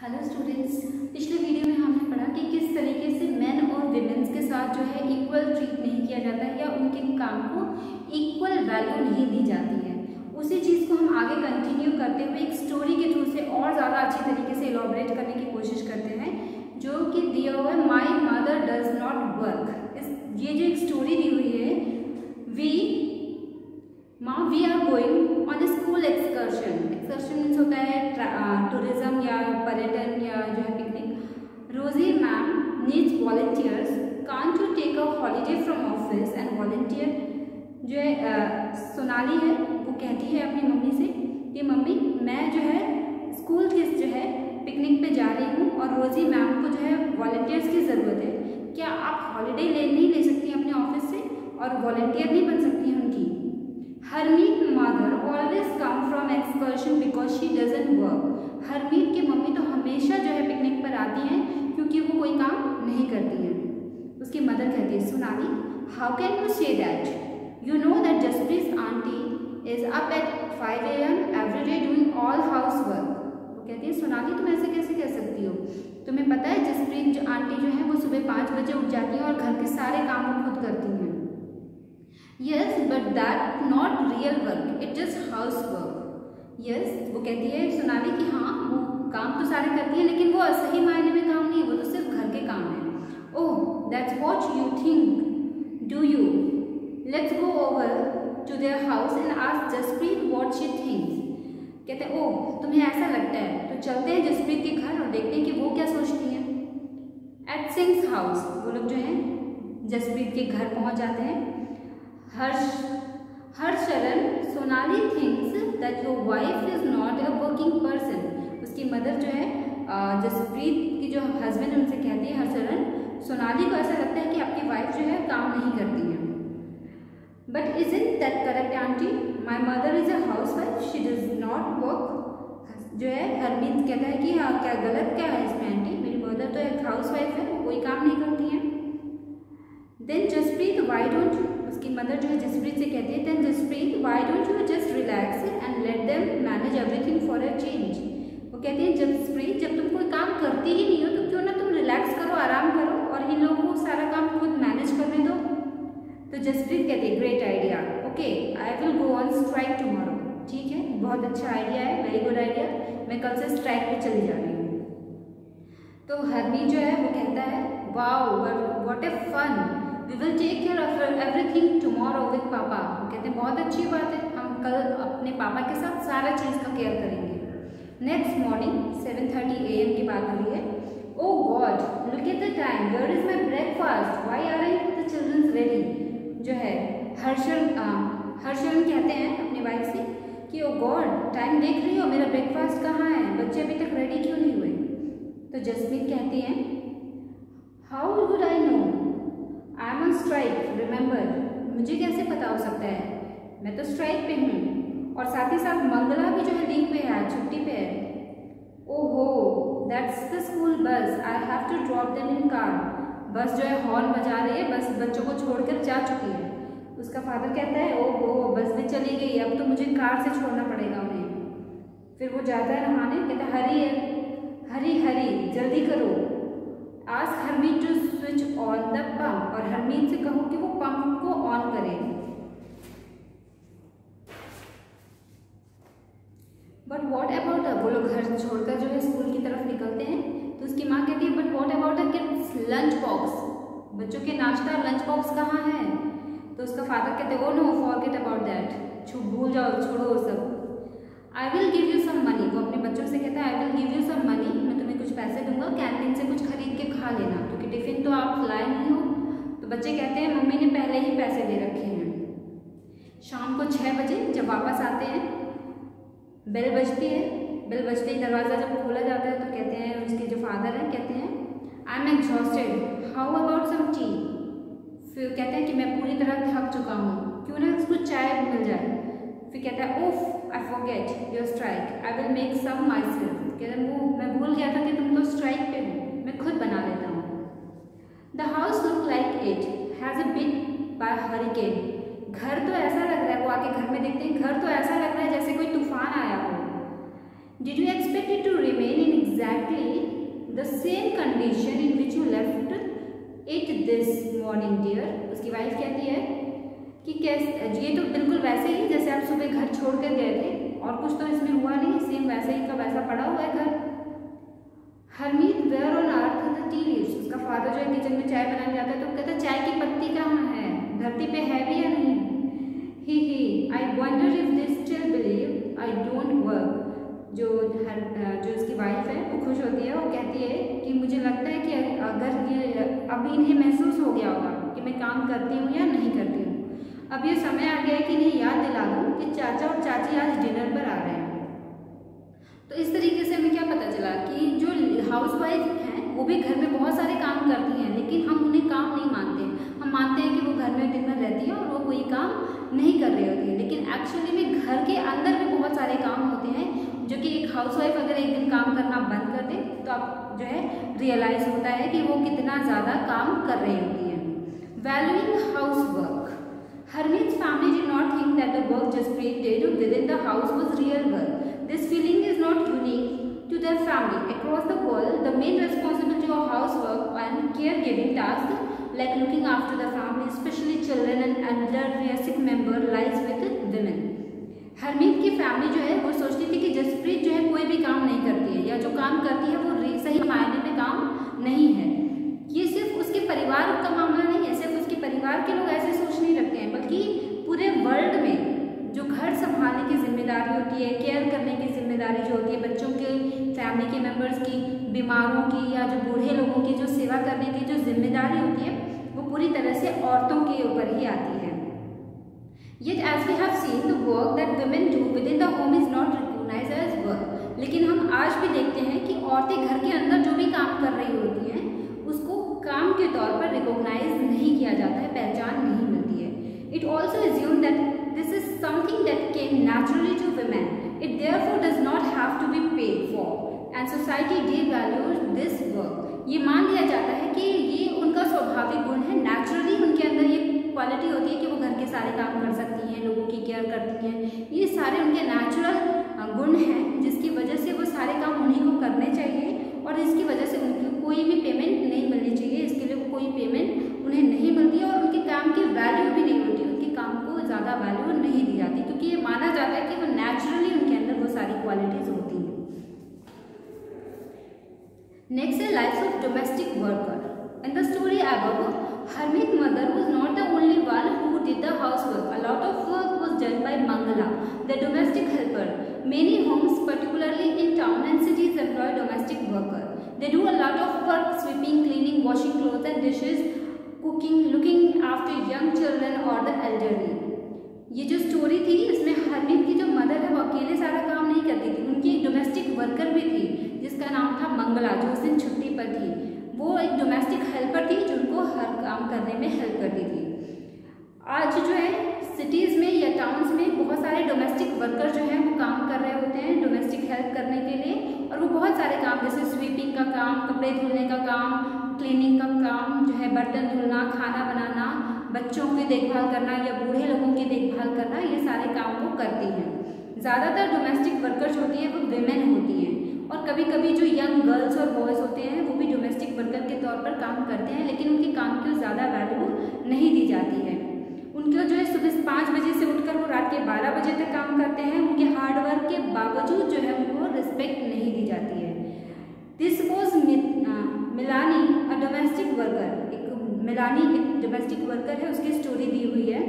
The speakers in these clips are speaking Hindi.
हेलो स्टूडेंट्स, पिछले वीडियो में हमने पढ़ा कि किस तरीके से मेन और विमेंस के साथ जो है इक्वल ट्रीट नहीं किया जाता है या उनके काम को इक्वल वैल्यू नहीं दी जाती है। उसी चीज़ को हम आगे कंटिन्यू करते हुए एक स्टोरी के थ्रू से और ज़्यादा अच्छी तरीके से इलॉबरेट करने की कोशिश करते हैं, जो कि दिया हुआ है my mother does not work. ये जो एक स्टोरी दी हुई है, we are going on a school excursion. Excursion means होता है टूरिज्म या पर्यटन या जो है picnic. Rosie ma'am needs volunteers, can't you take a holiday from office and volunteer. जो है सोनाली है, वो कहती है अपनी मम्मी से कि मम्मी मैं जो है स्कूल के जो है पिकनिक पे जा रही हूँ और रोजी मैम को जो है वॉलंटियर्स की ज़रूरत है, क्या आप हॉलीडे नहीं ले सकती हैं अपने ऑफिस से और वॉलंटियर नहीं बन सकती हैं उनकी। Harmeet mother always come from excursion because she doesn't work. Harmeet की मम्मी तो हमेशा जो है पिकनिक पर आती हैं क्योंकि वो कोई काम नहीं करती हैं। उसकी मदर कहती है Sonali how can you say that, you know that Jaspreet aunty is up at 5 AM every day doing all house work. वो कहती है सोनाली तुम ऐसे कैसे कह सकती हो, तुम्हें पता है जसप्रीत जो आंटी जो है वो सुबह 5 बजे उठ जाती हैं और घर के सारे काम वो खुद करती हैं। Yes, but that not real work, it just housework. Yes, वो कहती है सोनाली कि हाँ वो काम तो सारे करती है लेकिन वो सही मायने में काम नहीं, वो तो सिर्फ घर के काम है। Oh, that's what you think, do you? Let's go over to their house and ask Jaspreet what she thinks. कहते हैं ओह तुम्हें ऐसा लगता है, तो चलते हैं जसप्रीत के घर और देखते हैं कि वो क्या सोचती हैं। At Singh's house, वो लोग जो हैं जसप्रीत के घर पहुँच जाते हैं। Harsharan Sonali thinks that your wife is not a working person. उसकी मदर जो है जसप्रीत की जो हस्बैंड उनसे कहती है हर्षरण सोनाली को ऐसा लगता है कि आपकी वाइफ जो है काम नहीं करती है। But isn't that correct aunty, my mother is a house wife, she does not work. जो है हरमीत कहता है कि हाँ क्या गलत क्या है इसमें आंटी, मेरी मदर तो एक हाउस वाइफ है, वो कोई काम नहीं करती है। देन जसप्रीत वाई डोंट, उसकी मदर जो है जसप्रीत से कहती है then Jaspreet why don't you just relax and let them manage everything for a change. वो कहती है जसप्रीत जब तुम कोई काम करती ही नहीं हो तो क्यों ना तुम रिलैक्स करो, आराम करो और इन लोगों को सारा काम खुद मैनेज करने दो। तो जसप्रीत कहती है great idea, okay I will go on strike tomorrow. ठीक है, बहुत अच्छा आइडिया है, वेरी गुड आइडिया, मैं कल से स्ट्राइक पे चली जा रही हूँ। तो हरमीत जो है वो कहता है wow what a fun, We will take care of everything tomorrow with पापा। कहते हैं बहुत अच्छी बात है, हम कल अपने पापा के साथ सारा चीज़ का केयर करेंगे। नेक्स्ट मॉर्निंग 7:30 AM की बात हो रही है। Oh God look at the time, where is my breakfast, why aren't the children ready. जो है हर्षण कहते हैं अपनी वाइफ से कि ओ गॉड टाइम देख रही हो, मेरा ब्रेकफास्ट कहाँ है, बच्चे अभी तक रेडी क्यों नहीं हुए। तो जसप्रीत कहती हैं how would I know, I am on strike remember, मुझे कैसे पता हो सकता है, मैं तो स्ट्राइक पे हूँ और साथ ही साथ मंगला भी जो है लीव पे है, छुट्टी पे है। ओहो that's the school bus, I have to drop them in car. बस जो है हॉर्न बजा रही है, बस बच्चों को छोड़कर जा चुकी है। उसका फादर कहता है ओहो बस भी चली गई, अब तो मुझे कार से छोड़ना पड़ेगा उन्हें। फिर वो जाता है नहाने, कहता है हरी हरी जल्दी करो, ask Harmeet to switch on the pump, और हरमीत से कहो कि वो पंप को ऑन करे। बट वॉट अबाउट वो लोग घर छोड़कर जो है स्कूल की तरफ निकलते हैं तो उसकी माँ कहती है but what about a kids lunch box, बच्चों के नाश्ता लंच बॉक्स कहाँ है। तो उसका फादर कहते हैं oh no forget about that, भूल जाओ छोड़ो वो सब। I will give you some money, वो अपने बच्चों से कहता है I will give you some money, मैं तुम्हें कुछ पैसे दूंगा, कैंटीन से कुछ खरीद के खा लेना क्योंकि टिफिन तो आप लाए नहीं हो। तो बच्चे कहते हैं मम्मी ने पहले ही पैसे दे रखे हैं। शाम को 6 बजे जब वापस आते हैं, बेल बजती है, बेल बजते ही दरवाज़ा जब खोला जाता है तो कहते हैं उसके जो फादर हैं कहते हैं I am exhausted, how about some tea. फिर कहते हैं कि मैं पूरी तरह थक चुका हूँ, क्यों ना उसको चाय मिल जाए। फिर कहता है oh I forget your strike, I will make some myself. कहते हैं वो मैं भूल गया था कि तुम तो स्ट्राइक पे हो, मैं खुद बना लेता हूँ। The house look like it has a been by hurricane. घर तो ऐसा लग रहा है, वो आके घर में देखते हैं घर तो ऐसा लग रहा है जैसे कोई तूफान आया हो। Did you expect it to remain in exactly condition in which you left it this morning dear. उसकी वाइफ कहती है कि कैसे, ये तो बिल्कुल वैसे ही जैसे आप सुबह घर छोड़ कर गए थे, और कुछ तो इसमें हुआ नहीं, सेम वैसे ही का वैसा पड़ा हुआ है घर। Harmeet where on earth the tea leaves. उसका फादर जो है किचन में चाय बनाने जाता है तो कहता है चाय की पत्ती कहाँ है, धरती पे है भी या नहीं। He I wonder if they still believe I don't work. जो इसकी वाइफ है वो खुश होती है, वो कहती है कि मुझे लगता है कि अगर ये अभी इन्हें महसूस हो गया होगा कि मैं काम करती हूँ या नहीं करती हूँ। अब ये समय आ गया है कि इन्हें याद दिला दूँ कि चाचा और चाची आज डिनर पर आ रहे हैं। तो इस तरीके से हमें क्या पता चला कि जो हाउसवाइफ हैं वो भी घर में बहुत सारे काम करती हैं, लेकिन हम उन्हें काम नहीं मानते। हम मानते हैं कि वो घर में दिन भर रहती हैं और वो कोई काम नहीं कर रही होती है, लेकिन एक्चुअली में घर के अंदर भी बहुत सारे काम होते हैं जो कि एक हाउसवाइफ अगर एक दिन काम करना बंद कर दे तो आप जो है रियलाइज होता है कि वो कितना ज़्यादा काम कर रही होती है। Valuing house work. Hermit's family did not think that the work Jaspreet did within the house was real work. This feeling is not unique to their family. Across the world, the main responsibility of housework and caregiving tasks like looking after the family, especially children and elderly sick member, lies with women. Harmeet की फैमिली जो है वो सोचती थी कि जसप्रीत जो है कोई भी काम नहीं करती है, या जो काम करती है वो सही मायने में काम नहीं है। ये सिर्फ उसके परिवार का मामला नहीं है, सिर्फ उसके परिवार के लोग ऐसे सोच नहीं रखते हैं, बल्कि पूरे वर्ल्ड में जो घर संभालने की जिम्मेदारी होती है, केयर करने की जिम्मेदारी जो होती है, बच्चों के फैमिली के मेंबर्स की, बीमारों की या जो बूढ़े लोगों की जो सेवा करने की जो जिम्मेदारी होती है वो पूरी तरह से औरतों के ऊपर ही आती है। Yet as we have seen, the work that women do within the home is not recognized as work. लेकिन हम आज भी देखते हैं कि औरतें घर के अंदर जो भी काम कर रही होती हैं उसको काम के तौर पर रिकॉग्नाइज नहीं किया जाता है, पहचान नहीं मिलती है। It also assumed that this is something that came naturally to women. It therefore does not have to be paid for, and society devalues this work. ये मान लिया जाता है कि ये उनका स्वाभाविक गुण है, नेचुरली उनके अंदर ये क्वालिटी होती है कि वो घर के सारे काम कर सकती हैं, लोगों की केयर करती हैं। ये सारे उनके नेचुरल गुण हैं जिसकी वजह से वो सारे काम उन्हीं को करने चाहिए, और इसकी वजह से उनको कोई भी पेमेंट नहीं मिलनी चाहिए। इसके लिए कोई पेमेंट उन्हें नहीं मिलती है और उनके काम की वैल्यू भी नहीं होती, उनके काम को ज़्यादा वैल्यू नहीं दी जाती, क्योंकि ये माना जाता है कि वो नेचुरली उनके अंदर वो सारी क्वालिटीज़ होती हैं। नेक्स्ट है life of domestic worker. In the story above, Harmit's mother was not the only one who did the housework. A lot of work was done by Mangala, the domestic helper. Many homes, particularly in town and cities, employ domestic workers. They do a lot of work: sweeping, cleaning, washing clothes and dishes, cooking, looking after young children or the elderly. ये जो स्टोरी थी इसमें हरमीत की जो मदर है वो अकेले सारा काम नहीं करती थी, उनकी एक डोमेस्टिक वर्कर भी थी जिसका नाम था मंगला, जो उस दिन छुट्टी पर थी। वो एक डोमेस्टिक हेल्पर थी जो उनको हर काम करने में हेल्प करती थी। आज जो है सिटीज़ में या टाउन्स में बहुत सारे डोमेस्टिक वर्कर जो हैं वो काम कर रहे होते हैं डोमेस्टिक हेल्प करने के लिए, और वो बहुत सारे काम जैसे स्वीपिंग का काम, कपड़े धुलने का काम, क्लीनिंग का काम जो है, बर्तन धुलना, खाना बनाना, बच्चों की देखभाल करना या बूढ़े लोगों की देखभाल करना, ये सारे काम वो करती हैं। ज़्यादातर डोमेस्टिक वर्कर्स होती हैं वो विमेन होती हैं, और कभी कभी जो यंग गर्ल्स और बॉयज़ होते हैं वो भी डोमेस्टिक वर्कर के तौर पर काम करते हैं, लेकिन उनके काम को ज़्यादा वैल्यू नहीं दी जाती है। उनका जो है सुबह 5 बजे से उठकर वो रात के 12 बजे तक काम करते हैं, उनके हार्डवर्क के बावजूद जो है उनको रिस्पेक्ट नहीं दी जाती है। This was Milani a domestic worker. Milani एक डोमेस्टिक वर्कर है, उसकी स्टोरी दी हुई है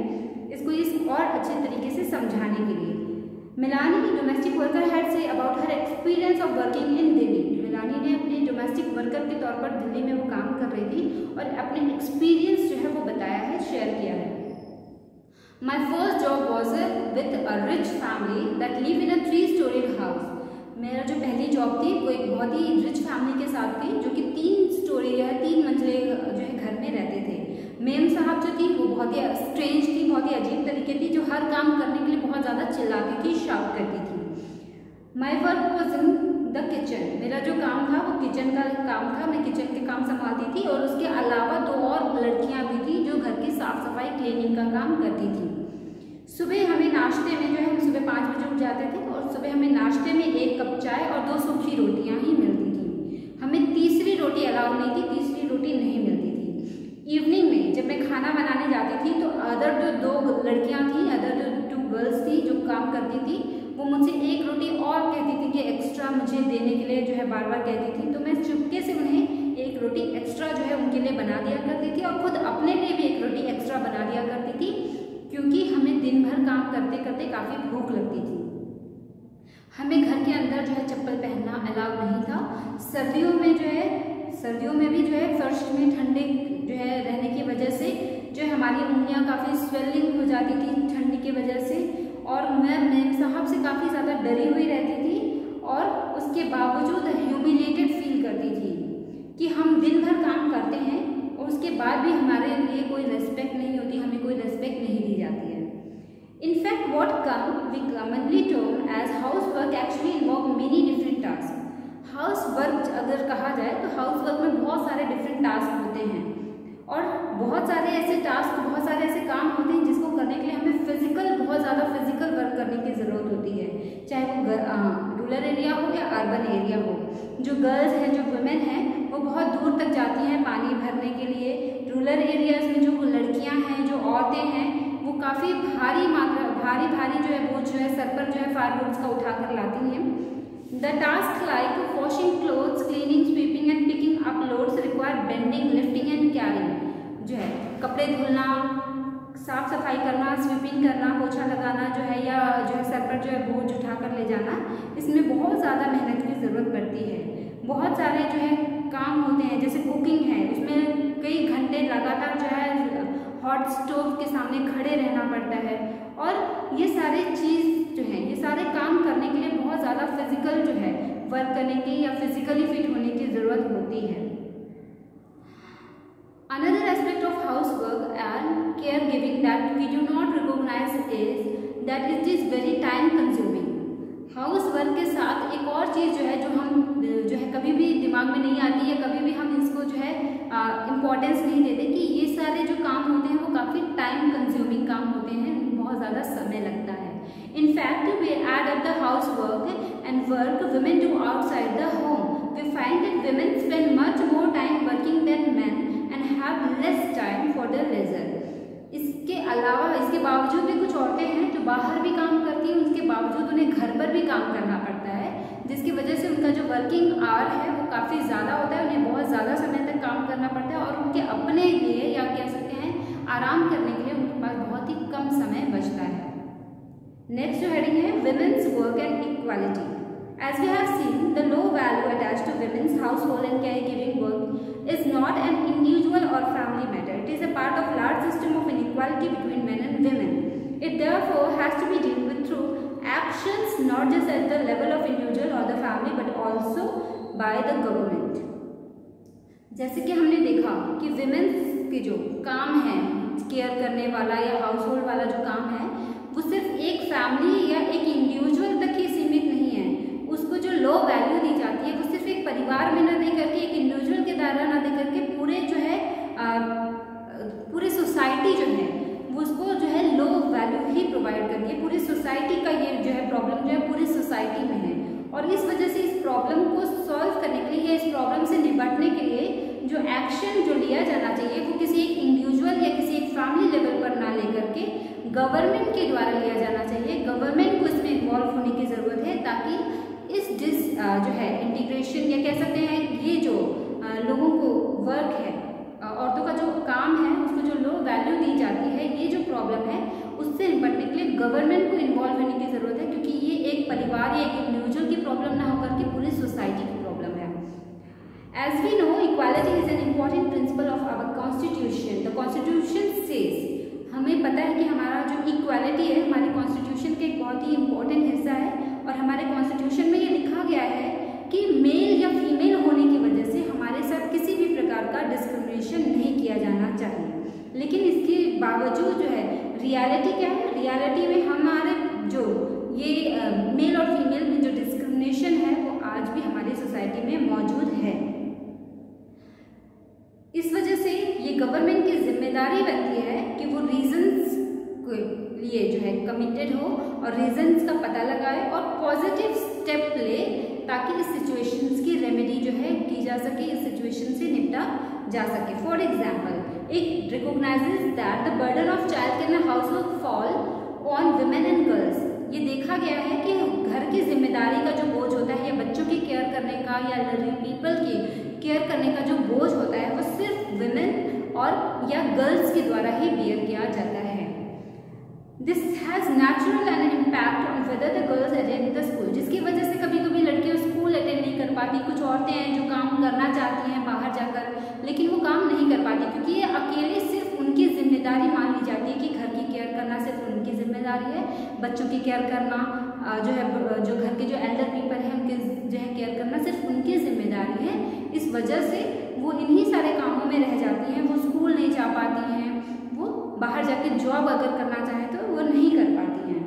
इसको इस और अच्छे तरीके से समझाने के लिए। Milani domestic worker had say about her experience of working in Delhi. Milani ने अपने डोमेस्टिक वर्कर के तौर पर दिल्ली में वो काम कर रही थी और अपने एक्सपीरियंस जो है वो बताया है, शेयर किया है। My first job was with a rich family that live in a 3-storied house. मेरा जो पहली जॉब थी वो एक बहुत ही रिच फैमिली के साथ थी जो कि 3 स्टोरी या 3 मंजिले जो है घर में रहते थे। मेम साहब जो थी वो बहुत ही स्ट्रेंज थी, बहुत ही अजीब तरीके थी, जो हर काम करने के लिए बहुत ज़्यादा चिल्लाती थी, शाउट करती थी। My work was in the kitchen. मेरा जो काम था वो किचन का काम था, मैं किचन के काम संभालती थी और उसके अलावा 2 और लड़कियाँ भी थी जो घर की साफ सफाई क्लीनिंग का काम करती थी। सुबह हमें नाश्ते में जो है हम सुबह 5 बजे उठ जाते थे और सुबह हमें नाश्ते में 1 कप चाय और 2 सूखी रोटियां ही मिलती थी। हमें तीसरी रोटी अलाउ नहीं अदर जो 2 लड़कियां थी, अदर जो 2 गर्ल्स थी जो काम करती थी, वो मुझसे 1 रोटी और कहती थी कि एक्स्ट्रा मुझे देने के लिए जो है बार बार कहती थी। तो मैं चुपके से उन्हें 1 रोटी एक्स्ट्रा जो है उनके लिए बना दिया करती थी और खुद अपने लिए भी 1 रोटी एक्स्ट्रा बना दिया करती थी, क्योंकि हमें दिन भर काम करते करते काफ़ी भूख लगती थी। हमें घर के अंदर जो है चप्पल पहनना अलाउ नहीं था। सर्दियों में भी जो है फर्श में ठंडे जो है रहने की वजह से जो है हमारी उंगलियां काफ़ी स्वेलिंग हो जाती थी ठंडी की वजह से, और मैं मेम साहब से काफ़ी ज़्यादा डरी हुई रहती थी और उसके बावजूद ह्यूमिलेटेड फील करती थी कि हम दिन भर काम करते हैं और उसके बाद भी हमारे लिए कोई रेस्पेक्ट नहीं होती, हमें कोई रेस्पेक्ट नहीं दी जाती है। In fact, what we commonly term as housework actually involve many different tasks. Housework अगर कहा जाए तो हाउसवर्क में बहुत सारे डिफरेंट टास्क होते हैं और बहुत सारे ऐसे काम होते हैं जिसको करने के लिए हमें बहुत ज़्यादा फिजिकल वर्क करने की ज़रूरत होती है, चाहे वो रूरल एरिया हो या अर्बन एरिया हो। जो गर्ल्स हैं, जो वुमेन हैं, वो बहुत दूर तक जाती हैं पानी भरने के लिए। रूरल एरियाज़ में जो लड़कियाँ हैं, जो औरतें हैं, वो काफ़ी भारी जो है बोझ जो है सर पर जो है फायरवुड्स का उठा कर लाती हैं। The tasks like washing clothes, cleaning, sweeping and picking up loads require bending, lifting and carrying। जो है कपड़े धुलना, साफ सफाई करना, स्वीपिंग करना, पोछा लगाना जो है, या जो है सर पर जो है बोझ उठाकर ले जाना, इसमें बहुत ज़्यादा मेहनत की ज़रूरत पड़ती है। बहुत सारे जो है काम होते हैं, जैसे कुकिंग है, उसमें कई घंटे लगातार जो है हॉट स्टोव के सामने खड़े रहना पड़ता है और ये सारे चीज़ जो है, ये सारे काम करने के लिए बहुत ज़्यादा फिजिकल जो है वर्क करने की या फिजिकली फिट होने की ज़रूरत होती है। Another aspect of housework and caregiving that we do not recognize is that it is very time consuming। Housework के साथ एक और चीज़ जो है कभी भी दिमाग में नहीं आती है, कभी भी हम इसको जो है इम्पोर्टेंस नहीं देते कि ये सारे जो काम होते हैं वो काफ़ी टाइम कंज्यूमिंग काम होते हैं, बहुत ज़्यादा समय लगता है। In fact, we add up the housework and work women do outside the home. We find that women spend much more time working than men and have less time for their leisure। इसके बावजूद भी कुछ औरतें हैं जो बाहर भी काम करती हैं, उसके बावजूद उन्हें घर पर भी काम करना पड़ता है, जिसकी वजह से उनका जो वर्किंग आवर है वो काफ़ी ज़्यादा होता है, उन्हें बहुत ज़्यादा समय तक काम करना पड़ता है और उनके अपने लिए या कह सकते हैं आराम करने के लिए उनके पास बहुत ही कम समय बचता है। नेक्स्ट जो हेडिंग है women's work and equality. As we have seen, the low value attached to women's household and caregiving work is not an individual or family matter. It is a part of large system of inequality between men and women. It therefore has to be dealt with through actions not just at the level of individual or the family but also by the government. जैसे कि हमने देखा कि विमेन्स के जो काम है, केयर करने वाला या हाउस होल्ड वाला जो काम है, वो सिर्फ एक फैमिली या एक इंडिविजुअल तक ही सीमित नहीं है। उसको जो लो वैल्यू दी जाती है वो सिर्फ एक परिवार में ना दे करके, एक इंडिविजुअल के द्वारा ना दे करके पूरे जो है पूरे सोसाइटी जो है वो उसको जो है लो वैल्यू ही प्रोवाइड करती है। पूरी सोसाइटी का ये जो है प्रॉब्लम जो है पूरी सोसाइटी में है और इस वजह से इस प्रॉब्लम को सॉल्व करने के लिए या इस प्रॉब्लम से निपटने के लिए जो एक्शन जो लिया जाना चाहिए वो किसी एक इंडिविजुअल या किसी एक फैमिली लेवल पर ना लेकर के गवर्नमेंट के द्वारा लिया जाना चाहिए। गवर्नमेंट को इसमें इन्वॉल्व होने की ज़रूरत है ताकि इस जो है इंटीग्रेशन या कह सकते हैं ये जो लोगों को वर्क है, औरतों का जो काम है उसको जो लो वैल्यू दी जाती है, ये जो प्रॉब्लम है उससे निपटने के लिए गवर्नमेंट को इन्वॉल्व होने की ज़रूरत है, क्योंकि ये एक परिवार या एक इंडिविजुअल की प्रॉब्लम ना होकर के पूरी सोसाइटी की प्रॉब्लम है। As we know, equality is an important principle of our constitution. The constitution says, हमें पता है कि हमारा जो इक्वालिटी है हमारे कॉन्स्टिट्यूशन का एक बहुत ही इम्पोर्टेंट हिस्सा है और हमारे कॉन्स्टिट्यूशन में ये लिखा गया है कि मेल या फीमेल होने की वजह से हमारे साथ किसी भी प्रकार का डिस्क्रिमिनेशन नहीं किया जाना चाहिए। लेकिन इसके बावजूद जो है रियलिटी क्या है, रियलिटी में हमारे जो ये मेल और फीमेल में जो डिस्क्रिमिनेशन है वो आज भी हमारी सोसाइटी में मौजूद है। इस वजह से ये गवर्नमेंट की जिम्मेदारी बनती है कि वो रीजंस के लिए जो है कमिटेड हो और रीजंस का पता लगाए और पॉजिटिव स्टेप ले ताकि इस सिचुएशंस की रेमेडी जो है की जा सके, इस सिचुएशन से निपटा जा सके। For example it recognizes that the burden of childcare in a household fall on women and girls. ये देखा गया है कि घर की जिम्मेदारी का जो बोझ होता है या बच्चों की केयर करने का या लर्निंग पीपल की केयर करने का जो बोझ होता है वो सिर्फ विमेन और या गर्ल्स के द्वारा ही बेयर किया जाता है. This has natural an impact on whether the girls attend the school. जिसकी वजह से कभी कभी लड़कियां स्कूल अटेंड नहीं कर पाती. कुछ औरतें हैं जो काम करना चाहती हैं बाहर जाकर, लेकिन वो काम नहीं कर पाती क्योंकि ये अकेले सिर्फ उनकी जिम्मेदारी मान ली जाती है कि घर की केयर करना सिर्फ उनकी जिम्मेदारी है. बच्चों की केयर करना जो है, जो घर के जो एल्डर पीपल हैं उनके जो है केयर करना सिर्फ उनकी जिम्मेदारी है. इस वजह से वो इन्हीं सारे कामों में रह जाती हैं. वो स्कूल नहीं जा पाती हैं, वो बाहर जाके जॉब अगर करना चाहें तो वो नहीं कर पाती हैं.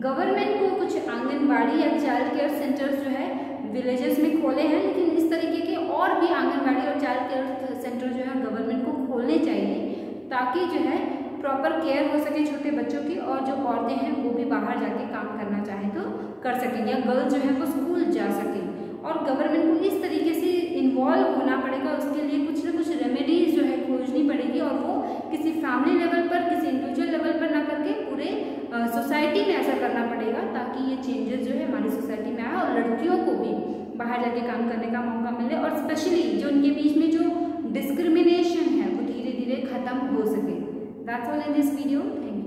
गवर्नमेंट को कुछ आंगनबाड़ी या चाइल्ड केयर सेंटर्स जो है विलेजेस में खोले हैं, लेकिन इस तरीके के और भी आंगनबाड़ी और चाइल्ड केयर सेंटर जो है गवर्नमेंट को खोलने चाहिए ताकि जो है प्रॉपर केयर हो सके छोटे बच्चों की, और जो औरतें हैं वो भी बाहर जाके काम करना चाहें तो कर सकें, या गर्ल्स जो है वो स्कूल जा सकें. और गवर्नमेंट को इस तरीके से इन्वॉल्व होना पड़ेगा. उसके लिए कुछ ना कुछ रेमेडीज जो है खोजनी पड़ेगी, और वो किसी फैमिली लेवल पर, किसी इंडिविजुअल लेवल पर ना करके पूरे सोसाइटी में ऐसा करना पड़ेगा ताकि ये चेंजेस जो है हमारी सोसाइटी में आए और लड़कियों को भी बाहर जाके काम करने का मौका मिले, और स्पेशली जो उनके बीच में जो डिस्क्रिमिनेशन है वो धीरे धीरे खत्म हो सके. That's all in this video. Thank you.